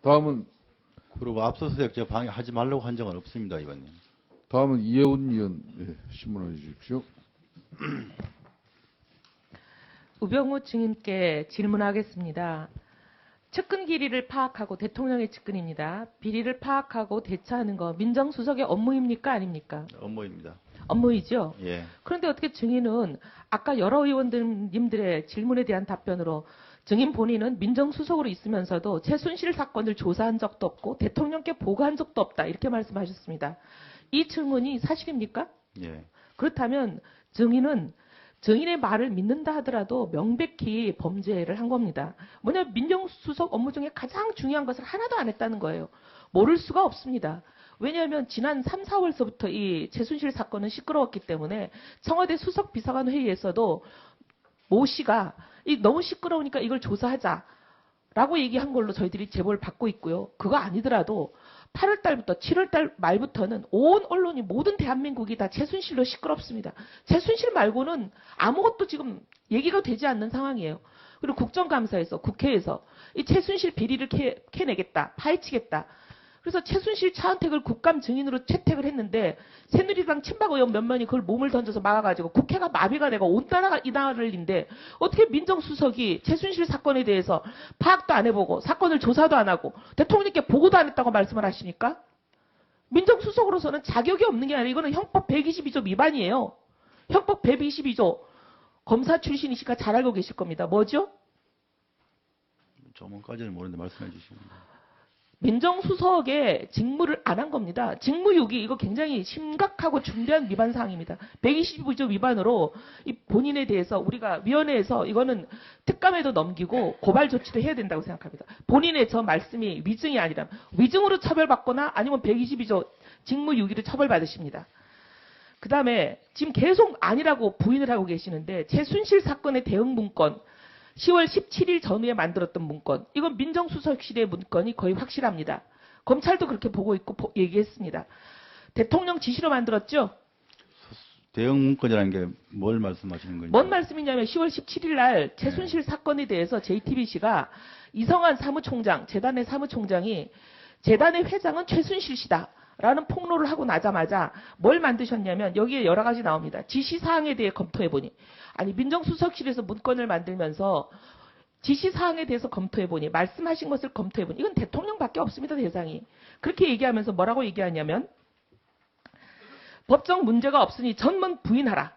다음은 그리고 압수수색 제가 방해하지 말라고 한 적은 없습니다, 의원님. 다음은 이혜훈 의원 신문해 주십시오. 우병우 증인께 질문하겠습니다. 측근 길이를 파악하고 대통령의 측근입니다. 비리를 파악하고 대처하는 거 민정수석의 업무입니까? 아닙니까? 업무입니다. 업무이죠? 예. 그런데 어떻게 증인은 아까 여러 의원님들의 질문에 대한 답변으로 증인 본인은 민정수석으로 있으면서도 최순실 사건을 조사한 적도 없고 대통령께 보고한 적도 없다. 이렇게 말씀하셨습니다. 이 증언이 사실입니까? 예. 그렇다면 증인은 증인의 말을 믿는다 하더라도 명백히 범죄를 한 겁니다. 뭐냐, 민정수석 업무 중에 가장 중요한 것을 하나도 안 했다는 거예요. 모를 수가 없습니다. 왜냐하면 지난 3, 4월서부터 이 최순실 사건은 시끄러웠기 때문에 청와대 수석비서관 회의에서도 모 씨가 너무 시끄러우니까 이걸 조사하자라고 얘기한 걸로 저희들이 제보를 받고 있고요. 그거 아니더라도 8월 달부터 7월 달 말부터는 온 언론이 모든 대한민국이 다 최순실로 시끄럽습니다. 최순실 말고는 아무것도 지금 얘기가 되지 않는 상황이에요. 그리고 국정감사에서 국회에서 이 최순실 비리를 캐내겠다, 파헤치겠다. 그래서 최순실 차은택을 국감 증인으로 채택을 했는데 새누리당 친박 의원 몇 명이 그걸 몸을 던져서 막아가지고 국회가 마비가 되고 온 나라가 이 나라를인데 어떻게 민정수석이 최순실 사건에 대해서 파악도 안 해보고 사건을 조사도 안 하고 대통령께 보고도 안 했다고 말씀을 하십니까? 민정수석으로서는 자격이 없는 게 아니라 이거는 형법 122조 위반이에요. 형법 122조 검사 출신이시니까 잘 알고 계실 겁니다. 뭐죠? 전문까지는 모르는데 말씀해 주시면. 민정수석의 직무를 안 한 겁니다. 직무유기 이거 굉장히 심각하고 중대한 위반 사항입니다. 122조 위반으로 이 본인에 대해서 우리가 위원회에서 이거는 특감에도 넘기고 고발 조치도 해야 된다고 생각합니다. 본인의 저 말씀이 위증이 아니라 위증으로 처벌받거나 아니면 122조 직무유기로 처벌받으십니다. 그 다음에 지금 계속 아니라고 부인을 하고 계시는데 최순실 사건의 대응 문건 10월 17일 전후에 만들었던 문건, 이건 민정수석실의 문건이 거의 확실합니다. 검찰도 그렇게 보고 있고 얘기했습니다. 대통령 지시로 만들었죠? 대응 문건이라는 게 뭘 말씀하시는 건지. 뭔 말씀이냐면 10월 17일 날 최순실 사건에 대해서 JTBC가 이성한 사무총장, 재단의 사무총장이 재단의 회장은 최순실 씨다. 라는 폭로를 하고 나자마자 뭘 만드셨냐면 여기에 여러 가지 나옵니다. 지시사항에 대해 검토해보니. 아니 민정수석실에서 문건을 만들면서 지시사항에 대해서 검토해보니 말씀하신 것을 검토해보니 이건 대통령밖에 없습니다. 대상이. 그렇게 얘기하면서 뭐라고 얘기하냐면 법적 문제가 없으니 전면 부인하라.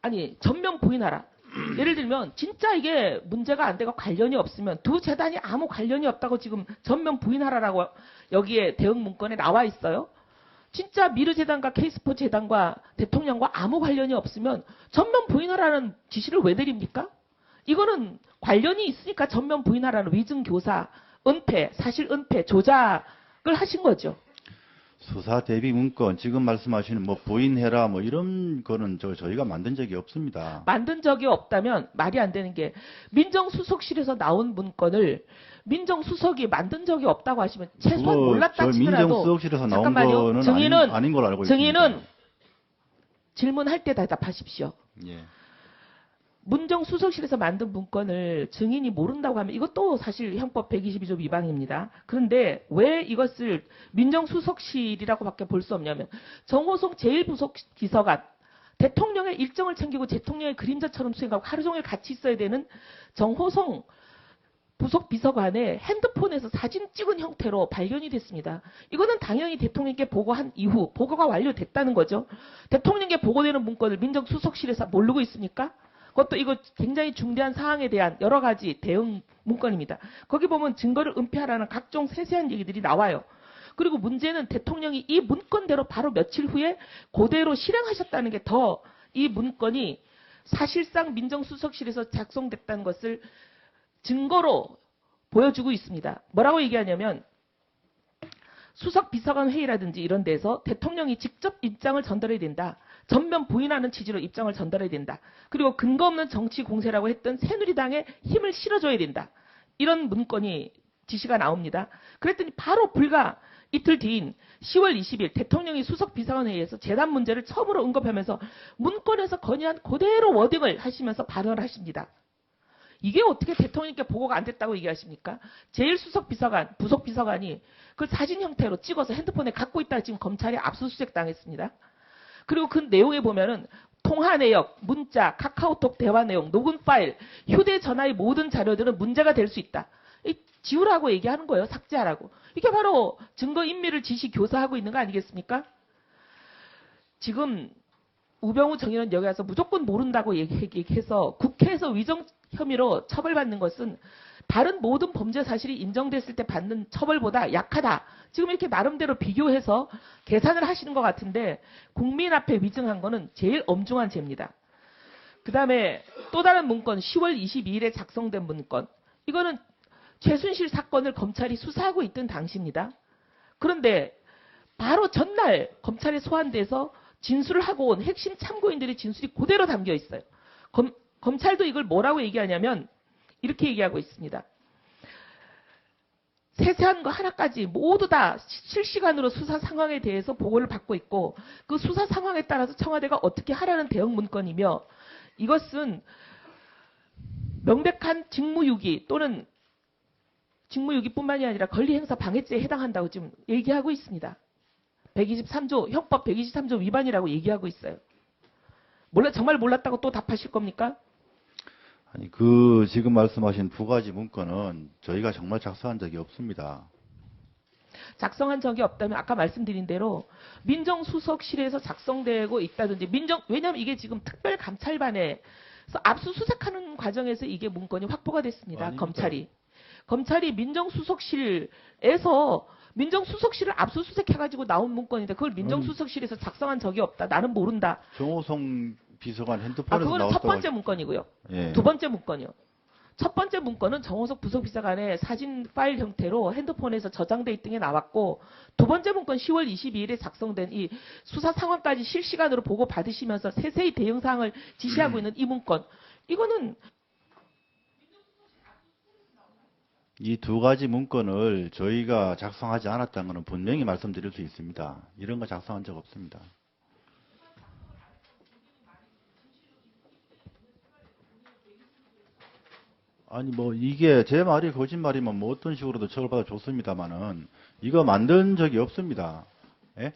아니 전면 부인하라. 예를 들면 진짜 이게 문제가 안 되고 관련이 없으면 두 재단이 아무 관련이 없다고 지금 전면 부인하라라고 여기에 대응 문건에 나와 있어요. 진짜 미르재단과 K스포 재단과 대통령과 아무 관련이 없으면 전면 부인하라는 지시를 왜 내립니까? 이거는 관련이 있으니까 전면 부인하라는 위증교사, 은폐, 사실 은폐, 조작을 하신 거죠. 수사 대비 문건 지금 말씀하시는 뭐 부인해라 뭐 이런 거는 저희가 만든 적이 없습니다. 만든 적이 없다면 말이 안 되는 게 민정수석실에서 나온 문건을 민정수석이 만든 적이 없다고 하시면 최소한 몰랐다 치더라도 민정수석실에서 나온 잠깐만요. 거는 증인은 아닌 걸로 알고 증인은 있습니다. 질문할 때 대답하십시오. 예. 민정수석실에서 만든 문건을 증인이 모른다고 하면 이것도 사실 형법 122조 위반입니다. 그런데 왜 이것을 민정수석실이라고밖에 볼 수 없냐면 정호성 제1부속비서관 대통령의 일정을 챙기고 대통령의 그림자처럼 수행하고 하루 종일 같이 있어야 되는 정호성 부속비서관의 핸드폰에서 사진 찍은 형태로 발견이 됐습니다. 이거는 당연히 대통령께 보고한 이후 보고가 완료됐다는 거죠. 대통령께 보고되는 문건을 민정수석실에서 모르고 있습니까? 그것도 이거 굉장히 중대한 사항에 대한 여러 가지 대응 문건입니다. 거기 보면 증거를 은폐하라는 각종 세세한 얘기들이 나와요. 그리고 문제는 대통령이 이 문건대로 바로 며칠 후에 그대로 실행하셨다는 게 더 이 문건이 사실상 민정수석실에서 작성됐다는 것을 증거로 보여주고 있습니다. 뭐라고 얘기하냐면 수석비서관 회의라든지 이런 데서 대통령이 직접 입장을 전달해야 된다. 전면 부인하는 취지로 입장을 전달해야 된다. 그리고 근거 없는 정치 공세라고 했던 새누리당에 힘을 실어줘야 된다. 이런 문건이 지시가 나옵니다. 그랬더니 바로 불과 이틀 뒤인 10월 20일 대통령이 수석비서관회의에서 재단 문제를 처음으로 언급하면서 문건에서 건의한 그대로 워딩을 하시면서 발언을 하십니다. 이게 어떻게 대통령께 보고가 안 됐다고 얘기하십니까? 제1수석 비서관, 부속 비서관이 그 사진 형태로 찍어서 핸드폰에 갖고 있다가 지금 검찰에 압수수색 당했습니다. 그리고 그 내용에 보면은 통화 내역, 문자, 카카오톡 대화 내용, 녹음 파일, 휴대전화의 모든 자료들은 문제가 될 수 있다. 지우라고 얘기하는 거예요. 삭제하라고. 이게 바로 증거인멸을 지시 교사하고 있는 거 아니겠습니까? 지금 우병우 정의원 여기 와서 무조건 모른다고 얘기해서 국회에서 위정 혐의로 처벌받는 것은 다른 모든 범죄 사실이 인정됐을 때 받는 처벌보다 약하다. 지금 이렇게 나름대로 비교해서 계산을 하시는 것 같은데 국민 앞에 위증한 거는 제일 엄중한 죄입니다. 그 다음에 또 다른 문건 10월 22일에 작성된 문건. 이거는 최순실 사건을 검찰이 수사하고 있던 당시입니다. 그런데 바로 전날 검찰에 소환돼서 진술을 하고 온 핵심 참고인들의 진술이 그대로 담겨 있어요. 검찰도 이걸 뭐라고 얘기하냐면 이렇게 얘기하고 있습니다. 세세한 거 하나까지 모두 다 실시간으로 수사 상황에 대해서 보고를 받고 있고 그 수사 상황에 따라서 청와대가 어떻게 하라는 대응 문건이며 이것은 명백한 직무유기 또는 직무유기뿐만이 아니라 권리행사 방해죄에 해당한다고 지금 얘기하고 있습니다. 123조 형법 123조 위반이라고 얘기하고 있어요. 정말 몰랐다고 또 답하실 겁니까? 아니, 지금 말씀하신 두 가지 문건은 저희가 정말 작성한 적이 없습니다. 작성한 적이 없다면 아까 말씀드린 대로 민정수석실에서 작성되고 있다든지 왜냐하면 이게 지금 특별감찰반에서 압수수색하는 과정에서 이게 문건이 확보가 됐습니다. 검찰이 민정수석실을 압수수색해가지고 나온 문건인데 그걸 민정수석실에서 작성한 적이 없다. 나는 모른다. 정호성 비서관 핸드폰에서 그거는 나왔다고. 첫 번째 문건이고요. 예. 두 번째 문건이요. 첫 번째 문건은 정호석 부속비서관의 사진 파일 형태로 핸드폰에서 저장돼 있던 게 나왔고 두 번째 문건 10월 22일에 작성된 이 수사 상황까지 실시간으로 보고 받으시면서 세세히 대응 사항을 지시하고 있는 이 문건. 이거는 이 두 가지 문건을 저희가 작성하지 않았다는 것은 분명히 말씀드릴 수 있습니다. 이런 거 작성한 적 없습니다. 아니 이게 제 말이 거짓말이면 어떤 식으로도 처벌받아 좋습니다만은 이거 만든 적이 없습니다. 예?